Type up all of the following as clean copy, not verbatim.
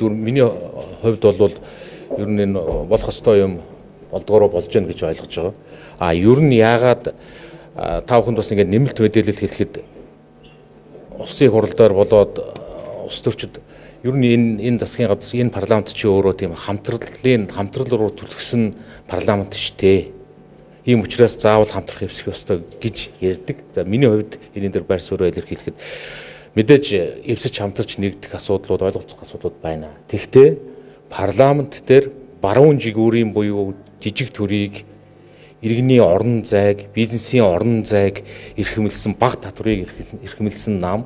зүгээр миний хувьд бол ер нь энэ болох ёстой юм болдгороо болж гэнэ гэж ойлгож байгаа. Ер нь яагаад та бүхэнд бас ингээд нэмэлт мэдээлэл хэлэхэд улсын хурлаар болоод улс төрчид ер нь энэ засгийн газар энэ парламент чи өөрөө тийм хамтрал руу түлхсэн парламент штэ. Ийм учраас заавал хамтрах эвсэх ёстой гэж ярьдаг. За миний хувьд энэ дээр байр суурь илэрхийлэхэд мэдээж эвсэж хамтарч нэгдэх асуудлууд, ойлголцох асуудлууд байна. Тэгвэл парламент дээр баруун жигүүрийн буюу жижиг төрийг иргэний орон зайг, бизнесийн орон зайг эрхэмлсэн баг татварыг эрхэмлсэн нам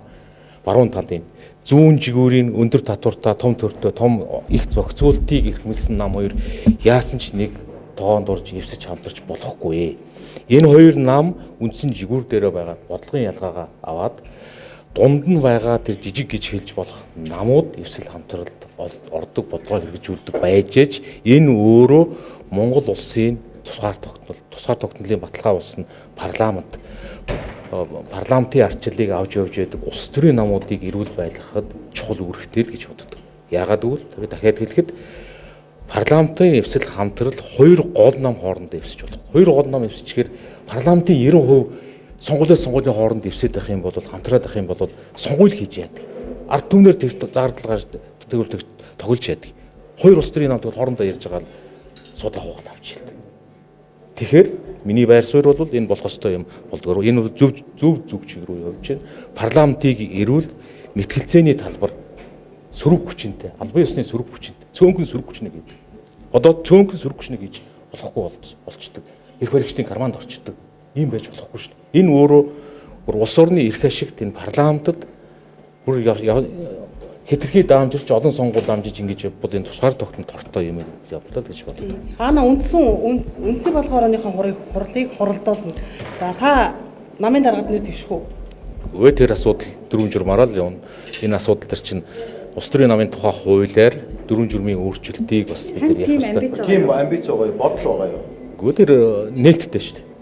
баруун талын зүүн жигүүрийн өндөр татвартай том төртөө том их зохицуултыг эрхэмлсэн нам хоёр яасан ч нэг тоогоонд орж эвсэж хамтарч болохгүй. Энэ хоёр нам үндсэн жигүүр дээр байгаа бодлогын ялгаагаа аваад дунд нь байгаа тэр жижиг гэж хэлж болох намууд эвсэл хамтралд ордог бодлогоо хэрэгжүүлдэг байжээч энэ өөрөө Монгол улсын тусгаар тогтнолын баталгаа болсон парламентын ардчлалыг авч явж байдаг улс төрийн намуудыг эрүүл байлгахад чухал үүрэгтэй л гэж боддог. Яагаад гэвэл дахиад хэлэхэд парламентын эвсэл хамтрал хоёр гол нам хоорондоо эвсэж болох. Хоёр гол нам эвсчихээр парламентын 90% сонгуулийн хооронд эвсээд байх юм бол хамтраад байх юм бол сонгуул хийж яадаг. Ард түмнэр тэр зардал гарч тоглож яадаг. Хоёр улс төрийн намууд хоорондоо ярьж байгаа л судлах хугал авч хэлдэг. Тэгэхээр миний байр суурь бол энэ болох ёстой юм болдгоо. Энэ бол зөв чиг рүү явж байна. Парламентыг эрүүл мэтгэлцээний талбар сөрөг хүчинтэй, албан ёсны сөрөг хүчинтэй, цөөнхөн сөрөг хүчнэ гэдэг. Одоо цөөнхөн сөрөг хүчнэ гэж болохгүй болчдөг. Эрх баригчдын карманд орчдөг. Ийм байж болохгүй шүү дээ. Энэ өөрөө улс орны эрх ашигт энэ парламентод бүр хэтэрхий даамжилж олон сонгуул даамжиж ингэж бол энэ тусгаар тогтнолд хортой юм явуулаа гэж боддог. Хаана үндсэн болгох орныхоо хурлыг хуралдуулна. За та намын даргад нэр дэвших үү? Өө тэр асуудал 4 журмаараа л явна. Энэ асуудал төр чинь улс төрийн намын тухай хуулиар 4 журмын өөрчлөлтийг бас бид нар ярих хэрэгтэй. Тийм амбиц байгаа юу? Бодол байгаа юу? Гү тэр нээлттэй шүү дээ.